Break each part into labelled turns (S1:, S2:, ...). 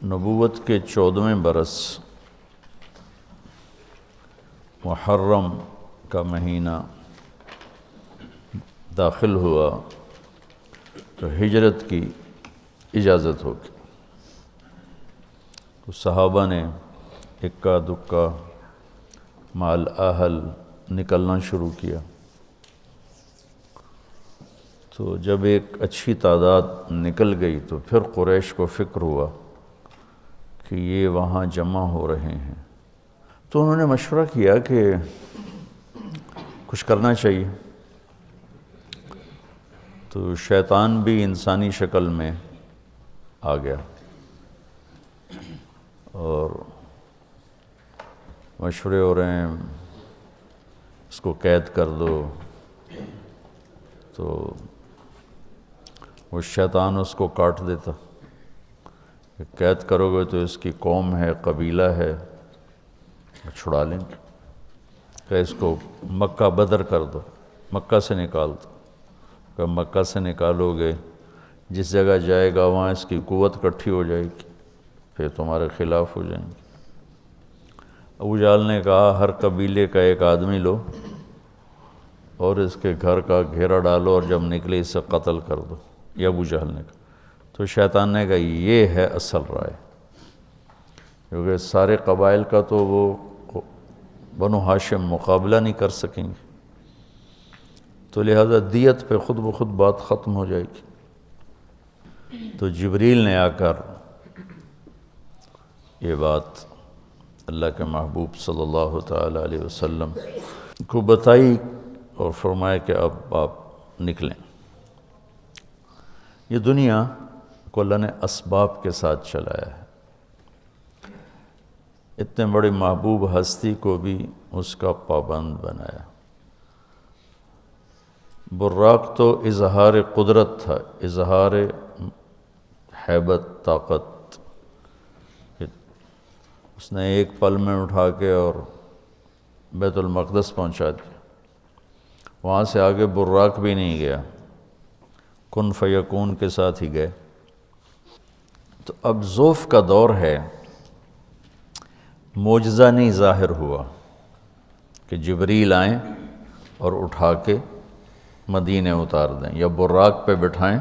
S1: نبوت کے 14ویں برس محرم کا مہینہ داخل ہوا تو ہجرت کی اجازت ہوگی. تو صحابہ نے اکا دکا مال اہل نکلنا شروع کیا. تو جب ایک اچھی تعداد نکل گئی تو پھر قریش کو فکر ہوا کہ یہ وہاں جمع ہو رہے ہیں. تو انہوں نے مشورہ کیا کہ کچھ کرنا چاہیے. تو شیطان بھی انسانی شکل میں آ گیا اور مشورے ہو رہے ہیں اس کو قید کر دو. تو وہ شیطان اس کو کاٹ دیتا کہ قید کرو گے تو اس کی قوم ہے، قبیلہ ہے، چھڑا لیں گے. کہ اس کو مکہ بدر کر دو، مکہ سے نکال دو. کہ مکہ سے نکالو گے جس جگہ جائے گا وہاں اس کی قوت اکٹھی ہو جائے گی، پھر تمہارے خلاف ہو جائیں گے. ابو جہل نے کہا ہر قبیلے کا ایک آدمی لو اور اس کے گھر کا گھیرا ڈالو اور جب نکلے اسے قتل کر دو. یہ ابو جہل نے کہا. تو شیطان نے کہا یہ ہے اصل رائے، کیونکہ سارے قبائل کا تو وہ بنو ہاشم مقابلہ نہیں کر سکیں گے، تو لہذا دیت پہ خود بخود بات ختم ہو جائے گی. تو جبریل نے آ کر یہ بات اللہ کے محبوب صلی اللہ تعالی علیہ وسلم کو بتائی اور فرمایا کہ اب آپ نکلیں. یہ دنیا کو اللہ نے اسباب کے ساتھ چلایا ہے. اتنے بڑی محبوب ہستی کو بھی اس کا پابند بنایا. براق تو اظہار قدرت تھا، اظہار ہیبت، طاقت. اس نے ایک پل میں اٹھا کے اور بیت المقدس پہنچا دیا. وہاں سے آگے براق بھی نہیں گیا، کن فیکون کے ساتھ ہی گئے. تو اب ذوف کا دور ہے. معجزہ نہیں ظاہر ہوا کہ جبریل آئیں اور اٹھا کے مدینے اتار دیں یا براق پہ بٹھائیں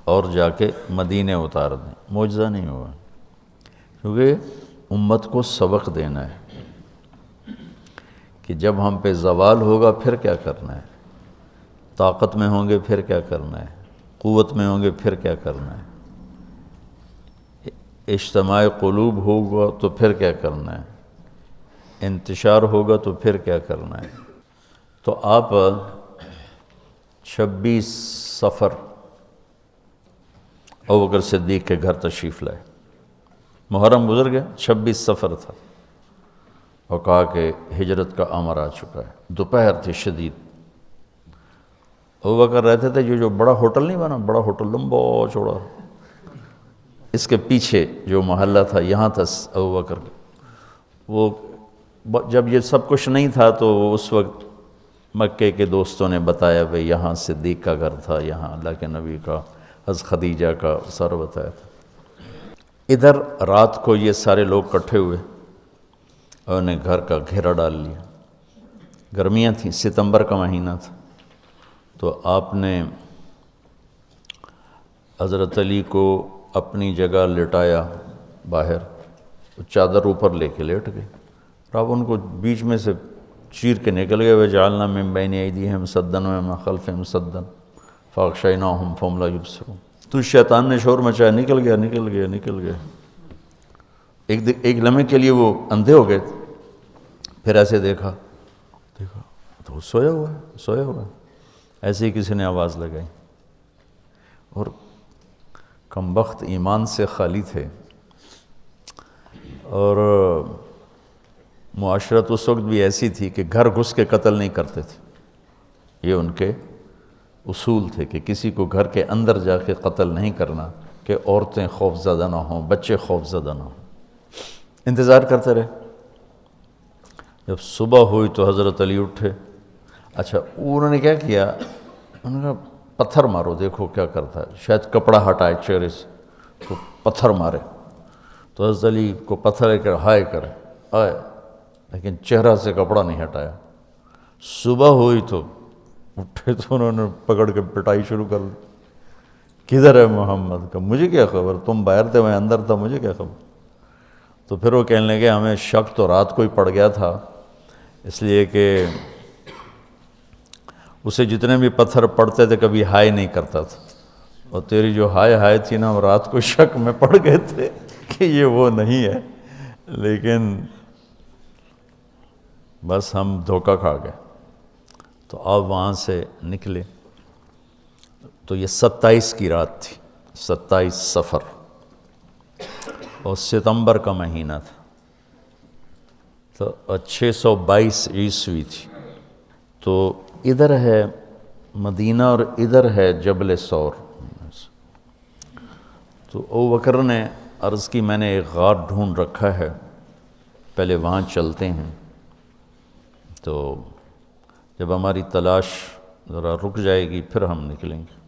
S1: اور جا کے مدینے اتار دیں. معجزہ نہیں ہوا، کیونکہ امت کو سبق دینا ہے کہ جب ہم پہ زوال ہوگا پھر کیا کرنا ہے، طاقت میں ہوں گے پھر کیا کرنا ہے، قوت میں ہوں گے پھر کیا کرنا ہے، اجتماع قلوب ہوگا تو پھر کیا کرنا ہے، انتشار ہوگا تو پھر کیا کرنا ہے. تو آپ 26 صفر ابوبکر صدیق کے گھر تشریف لائے. محرم گزر گیا، 26 صفر تھا اور کہا کہ ہجرت کا امر آ چکا ہے. دوپہر تھی شدید. ابوبکر رہتے تھے جو بڑا ہوٹل نہیں بنا، بڑا ہوٹل لمبا چوڑا، اس کے پیچھے جو محلہ تھا یہاں تھا ابوبکر. وہ جب یہ سب کچھ نہیں تھا تو اس وقت مکے کے دوستوں نے بتایا بھئی یہاں صدیق کا گھر تھا، یہاں اللہ کے نبی کا، حضرت خدیجہ کا، سارا بتایا تھا. ادھر رات کو یہ سارے لوگ اکٹھے ہوئے اور انہیں گھر کا گھیرا ڈال لیا. گرمیاں تھیں، ستمبر کا مہینہ تھا. تو آپ نے حضرت علی کو اپنی جگہ لٹایا باہر، چادر اوپر لے کے لیٹ گئے. اور آپ ان کو بیچ میں سے چیر کے نکل گئے. وَجَعَلْنَا مِن بَيْنِ أَيْدِيهِمْ سَدًّا وَمِن خَلْفِهِمْ سَدًّا فَأَغْشَيْنَاهُمْ فَهُمْ لَا يُبْصِرُونَ. تو شیطان نے شور مچایا، نکل گیا. ایک لمحے کے لیے وہ اندھے ہو گئے. پھر ایسے دیکھا تو سویا ہوا ہے. ایسے ہی کسی نے آواز لگائی اور کمبخت ایمان سے خالی تھے. اور معاشرت اس وقت بھی ایسی تھی کہ گھر گھس کے قتل نہیں کرتے تھے. یہ ان کے اصول تھے کہ کسی کو گھر کے اندر جا کے قتل نہیں کرنا کہ عورتیں خوف زدہ نہ ہوں، بچے خوف زدہ نہ ہوں. انتظار کرتے رہے. جب صبح ہوئی تو حضرت علی اٹھے. اچھا انہوں نے کیا کیا، انہوں نے کہا پتھر مارو دیکھو کیا کرتا ہے، شاید کپڑا ہٹائے چہرے سے تو پتھر مارے. تو حضرت علی کو پتھر لے کر ہائے کرے آئے، لیکن چہرہ سے کپڑا نہیں ہٹایا۔ صبح ہوئی تو اٹھے تو انہوں نے پکڑ کے پٹائی شروع کر دی، کدھر ہے محمد کا؟ مجھے کیا خبر، تم باہر تھے میں اندر تھا، مجھے کیا خبر؟ تو پھر وہ کہنے لگے ہمیں شک تو رات کو ہی پڑ گیا تھا، اس لیے کہ اسے جتنے بھی پتھر پڑتے تھے کبھی ہائے نہیں کرتا تھا، اور تیری جو ہائے تھی نا وہ رات کو شک میں پڑ گئے تھے کہ یہ وہ نہیں ہے، لیکن بس ہم دھوکہ کھا گئے۔ تو آپ وہاں سے نکلے تو یہ 27 کی رات تھی، 27 صفر، اور ستمبر کا مہینہ تھا، تو 622 عیسوی تھی۔ تو ادھر ہے مدینہ اور ادھر ہے جبل ثور۔ تو ابو بکر نے عرض کی میں نے ایک غار ڈھونڈ رکھا ہے، پہلے وہاں چلتے ہیں، تو جب ہماری تلاش ذرا رک جائے گی پھر ہم نکلیں گے۔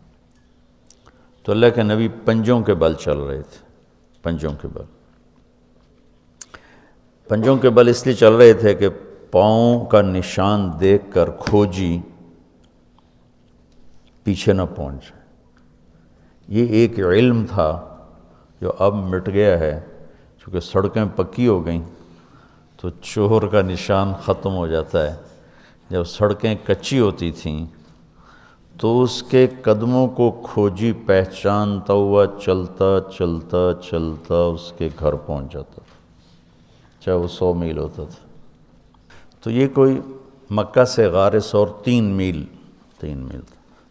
S1: تو اللہ کے نبی پنجوں کے بل چل رہے تھے، پنجوں کے بل، پنجوں کے بل اس لیے چل رہے تھے کہ پاؤں کا نشان دیکھ کر کھوجی پیچھے نہ پہنچ جائے۔ یہ ایک علم تھا جو اب مٹ گیا ہے، چونکہ سڑکیں پکی ہو گئیں تو چور کا نشان ختم ہو جاتا ہے۔ جب سڑکیں کچی ہوتی تھیں تو اس کے قدموں کو کھوجی پہچانتا ہوا چلتا چلتا چلتا اس کے گھر پہنچ جاتا تھا، چاہے وہ 100 میل ہوتا تھا۔ تو یہ کوئی مکہ سے غار ثور 3 میل تھا،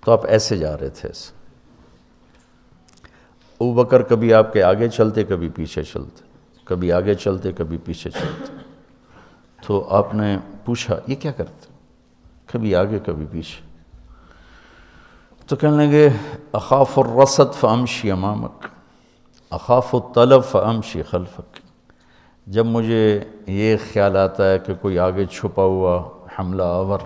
S1: تو آپ ایسے جا رہے تھے ایسے۔ ابو بکر کبھی آپ کے آگے چلتے کبھی پیچھے چلتے، کبھی آگے چلتے کبھی پیچھے چلتے۔ تو آپ نے پوچھا یہ کیا کرتے؟ کبھی آگے کبھی پیچھے۔ تو کہنے لگے اخاف الرصد فامشی امامک، اخاف الطلب فامشی خلفک۔ جب مجھے یہ خیال آتا ہے کہ کوئی آگے چھپا ہوا حملہ آور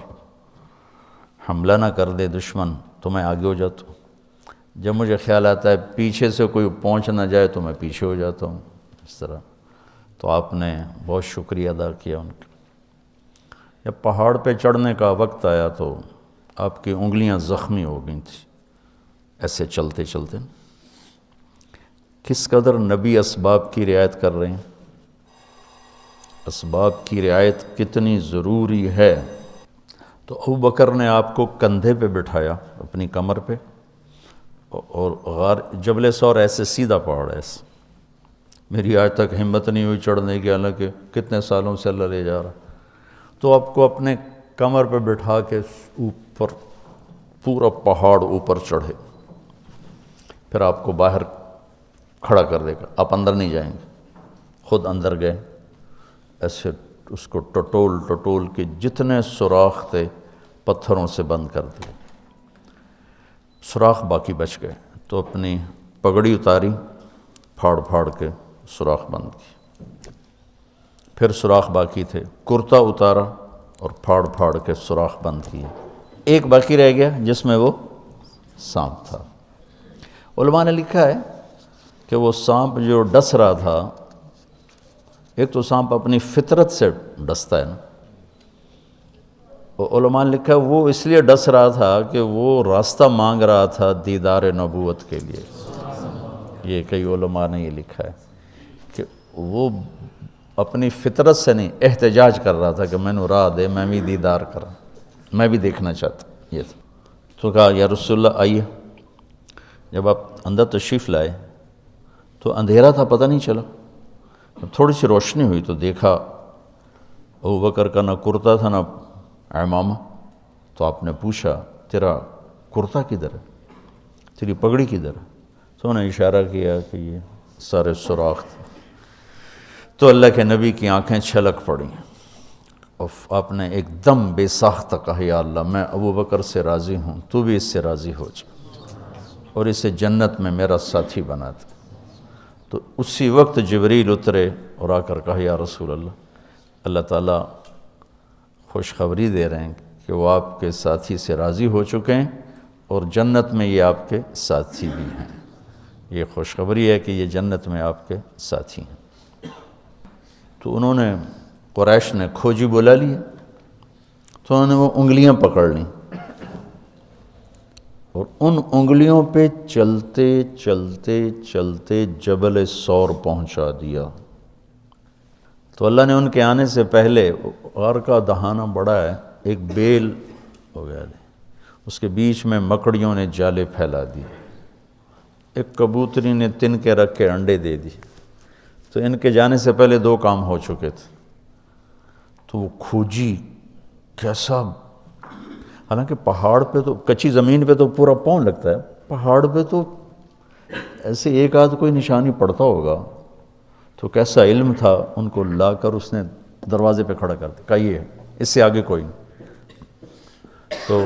S1: حملہ نہ کر دے دشمن تو میں آگے ہو جاتا ہوں، جب مجھے خیال آتا ہے پیچھے سے کوئی پہنچ نہ جائے تو میں پیچھے ہو جاتا ہوں، اس طرح۔ تو آپ نے بہت شکریہ ادا کیا ان کا۔ جب پہاڑ پہ چڑھنے کا وقت آیا تو آپ کی انگلیاں زخمی ہو گئی تھیں ایسے چلتے چلتے۔ کس قدر نبی اسباب کی رعایت کر رہے ہیں، اسباب کی رعایت کتنی ضروری ہے۔ تو ابو بکر نے آپ کو کندھے پہ بٹھایا اپنی کمر پہ، اور غار جبل ثور ایسے سیدھا پہاڑ ہے ایسے، میری آج تک ہمت نہیں ہوئی چڑھنے کی، حالانکہ کتنے سالوں سے اللہ لے جا رہا۔ تو آپ کو اپنے کمر پہ بٹھا کے اوپر پورا پہاڑ اوپر چڑھے، پھر آپ کو باہر کھڑا کر دے گا، آپ اندر نہیں جائیں گے، خود اندر گئے، ایسے اس کو ٹٹول ٹٹول کے جتنے سوراخ تھے پتھروں سے بند کر دیے، سوراخ باقی بچ گئے۔ تو اپنی پگڑی اتاری، پھاڑ پھاڑ کے سوراخ بند کی، پھر سوراخ باقی تھے، کرتا اتارا اور پھاڑ پھاڑ کے سوراخ بند کیے۔ ایک باقی رہ گیا جس میں وہ سانپ تھا۔ علماء نے لکھا ہے کہ وہ سانپ جو ڈس رہا تھا، ایک تو سانپ اپنی فطرت سے ڈستا ہے نا، علماء نے لکھا ہے وہ اس لیے ڈس رہا تھا کہ وہ راستہ مانگ رہا تھا دیدار نبوت کے لیے۔ یہ کئی علماء نے یہ لکھا ہے کہ وہ اپنی فطرت سے نہیں، احتجاج کر رہا تھا کہ میں نے راہ دے، میں بھی دیدار کروں، میں بھی دیکھنا چاہتا۔ یہ تھا۔ تو کہا یا رسول اللہ آئیے۔ جب آپ اندر تشریف لائے تو اندھیرا تھا، پتہ نہیں چلا۔ جب تھوڑی سی روشنی ہوئی تو دیکھا ابو بکر کا نہ کرتا تھا نہ عمامہ۔ تو آپ نے پوچھا تیرا کرتا کدھر ہے، تیری پگڑی کدھر ہے؟ تو انہوں نے اشارہ کیا کہ یہ سارے سوراخ تھے۔ تو اللہ کے نبی کی آنکھیں چھلک پڑیں، اور آپ نے ایک دم بے ساختہ کہا یا اللہ میں ابو بکر سے راضی ہوں، تو بھی اس سے راضی ہو جا اور اسے جنت میں میرا ساتھی بنا دے۔ تو اسی وقت جبریل اترے اور آ کر کہا یا رسول اللہ، اللہ تعالیٰ خوشخبری دے رہے ہیں کہ وہ آپ کے ساتھی سے راضی ہو چکے ہیں اور جنت میں یہ آپ کے ساتھی بھی ہیں۔ یہ خوشخبری ہے کہ یہ جنت میں آپ کے ساتھی ہیں۔ تو انہوں نے قریش نے کھوجی بلا لیا، تو انہوں نے وہ انگلیاں پکڑ لیں اور ان انگلیوں پہ چلتے چلتے چلتے جبل سور پہنچا دیا۔ تو اللہ نے ان کے آنے سے پہلے، غار کا دہانہ بڑا ہے، ایک بیل ہو گیا، اس کے بیچ میں مکڑیوں نے جالے پھیلا دیے، ایک کبوتری نے تن کے رکھ کے انڈے دے دی، تو ان کے جانے سے پہلے 2 کام ہو چکے تھے۔ تو وہ کھوجی کیسا، حالانکہ پہاڑ پہ تو، کچی زمین پہ تو پورا پاؤں لگتا ہے، پہاڑ پہ تو ایسے ایک آدھ کوئی نشانی پڑتا ہوگا، تو کیسا علم تھا، ان کو لا کر اس نے دروازے پہ کھڑا کر دیا، کہا یہ اس سے آگے کوئی نہیں۔ تو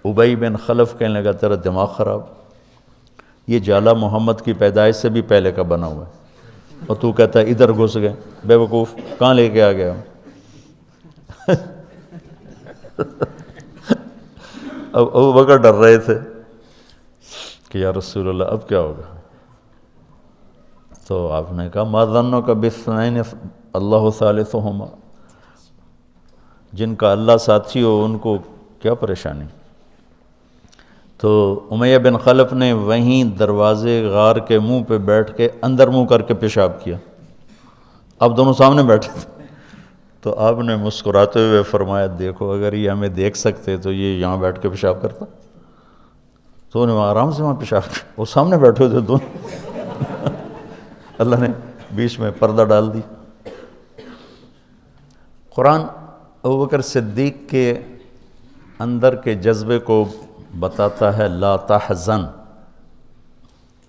S1: ابی بن خلف کہنے لگا تیرا دماغ خراب، یہ جالا محمد کی پیدائش سے بھی پہلے کا بنا ہوا ہے، اور تو کہتا ہے ادھر گھس گئے، بے وقوف کہاں لے کے آ گیا؟ اب ابو بکر ڈر رہے تھے کہ یا رسول اللہ اب کیا ہوگا؟ تو آپ نے کہا ما ظنک باثنین اللہ ثالثہما، جن کا اللہ ساتھی ہو ان کو کیا پریشانی؟ تو امیہ بن خلف نے وہیں دروازے غار کے منہ پہ بیٹھ کے اندر منہ کر کے پیشاب کیا، اب دونوں سامنے بیٹھے تھے۔ تو آپ نے مسکراتے ہوئے فرمایا دیکھو اگر یہ ہمیں دیکھ سکتے تو یہ یہاں بیٹھ کے پیشاب کرتا، تو انہوں نے آرام سے وہاں پیشاب کیا، وہ سامنے بیٹھے ہوئے تھے دونوں۔ اللہ نے بیچ میں پردہ ڈال دی۔ قرآن ابوبکر صدیق کے اندر کے جذبے کو بتاتا ہے، لا تحزن،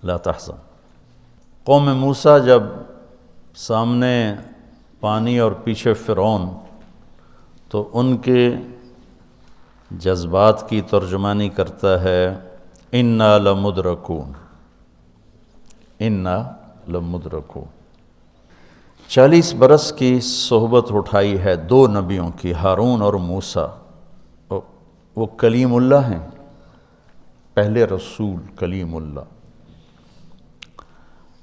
S1: لا تحزن۔ قوم موسیٰ جب سامنے پانی اور پیچھے فرعون، تو ان کے جذبات کی ترجمانی کرتا ہے انا لمدرکون، انا لمدرکون۔ 40 برس کی صحبت اٹھائی ہے 2 نبیوں کی، ہارون اور موسیٰ، وہ کلیم اللہ ہیں، پہلے رسول کلیم اللہ،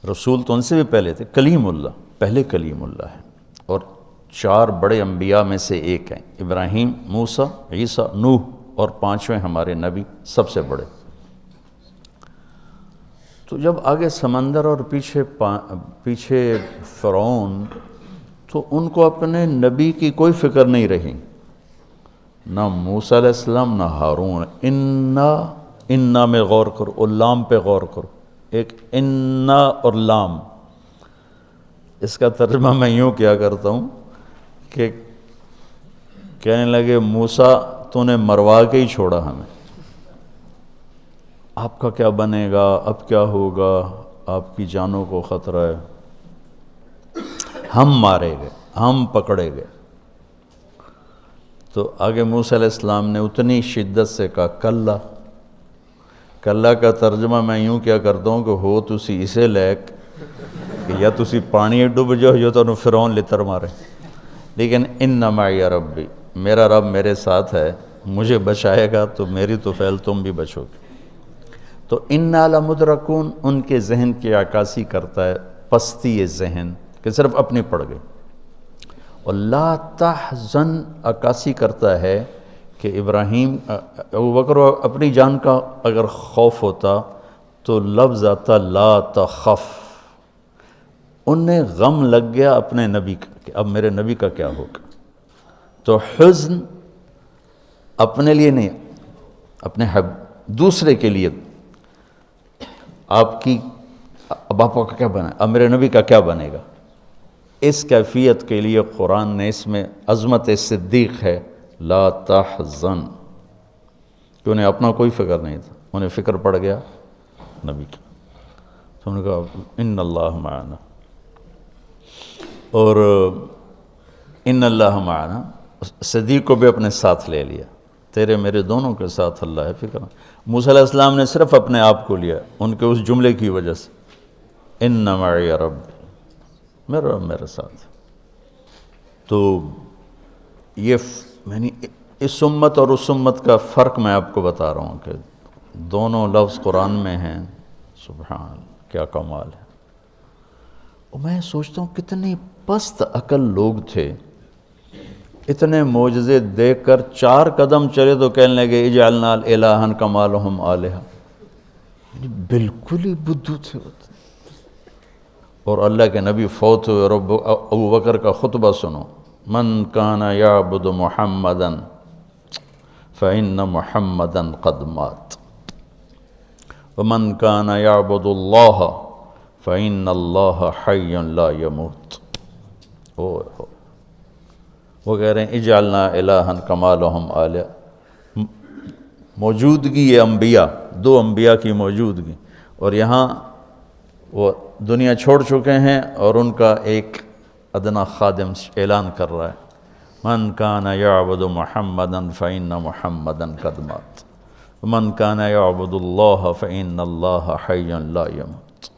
S1: رسول تو ان سے بھی پہلے تھے، کلیم اللہ پہلے کلیم اللہ ہے، اور 4 بڑے انبیاء میں سے ایک ہیں، ابراہیم، موسیٰ، عیسیٰ، نوح، اور 5ویں ہمارے نبی سب سے بڑے۔ تو جب آگے سمندر اور پیچھے فرعون، تو ان کو اپنے نبی کی کوئی فکر نہیں رہی، نہ موسیٰ علیہ السلام نہ ہارون۔ انا میں غور کرو، اور لام پہ غور کرو، ایک انا اور لام، اس کا ترجمہ میں یوں کیا کرتا ہوں کہ کہنے لگے موسیٰ تو نے مروا کے ہی چھوڑا ہمیں، آپ کا کیا بنے گا، اب کیا ہوگا، آپ کی جانوں کو خطرہ ہے، ہم مارے گئے، ہم پکڑے گئے۔ تو آگے موسیٰ علیہ السلام نے اتنی شدت سے کہا کلا، کلا کا ترجمہ میں یوں کیا کرتا ہوں کہ ہو تسی اسے لیک کہ یا تسی پانی ڈوب جاؤ یا تو فرعون لتر مارے، لیکن ان معی ربی، میرا رب میرے ساتھ ہے، مجھے بچائے گا تو میری تو فعل تم بھی بچو گے۔ تو انا لمدرکون ان کے ذہن کی عکاسی کرتا ہے، پستی ذہن کہ صرف اپنی پڑ گئی، اور لا تحزن عکاسی کرتا ہے کہ ابراہیم، ابوبکر اپنی جان کا اگر خوف ہوتا تو لفظ آتا لا تخف، انہیں غم لگ گیا اپنے نبی کا کہ اب میرے نبی کا کیا ہوگا۔ تو حزن اپنے لیے نہیں، اپنے دوسرے کے لیے، آپ کی اب آپ کا کیا بنا، اب میرے نبی کا کیا بنے گا، اس کیفیت کے لیے قرآن نے اس میں عظمت صدیق ہے، لا تحزن، کہ انہیں اپنا کوئی فکر نہیں تھا، انہیں فکر پڑ گیا نبی کی۔ تو انہوں نے کہا ان اللہ معنا، اور ان اللہ معنا، صدیق کو بھی اپنے ساتھ لے لیا، تیرے میرے دونوں کے ساتھ اللہ ہے، فکر۔ موسیٰ علیہ السلام نے صرف اپنے آپ کو لیا ان کے اس جملے کی وجہ سے، ان معی ربی، میرا رب میرے ساتھ۔ تو یہ یعنی اس امت اور اس امت کا فرق میں آپ کو بتا رہا ہوں کہ دونوں لفظ قرآن میں ہیں، سبحان، کیا کمال ہے۔ اور میں سوچتا ہوں کتنے پست عقل لوگ تھے، اتنے معجزے دیکھ کر 4 قدم چلے تو کہنے لگے اجعلنا الہا کما لہم آلہہ، یعنی بالکل ہی بدھو تھے وہ۔ اور اللہ کے نبی فوت ہوئے، اور ابو بکر کا خطبہ سنو، من کان یعبد محمدا فإن محمدا قد مات ومن کان یعبد اللہ فإن اللہ حی لا یموت۔ وہ کہہ رہے ہیں اجعلنا الہا کما لہم آلہہ، موجودگی یہ انبیاء، 2 انبیاء کی موجودگی، اور یہاں وہ دنیا چھوڑ چکے ہیں اور ان کا ایک ادنا خادم اعلان کر رہا ہے من کان یعبد محمدا فإن محمدا قد مات ومن کان یعبد اللہ فإن اللہ حی لا یموت۔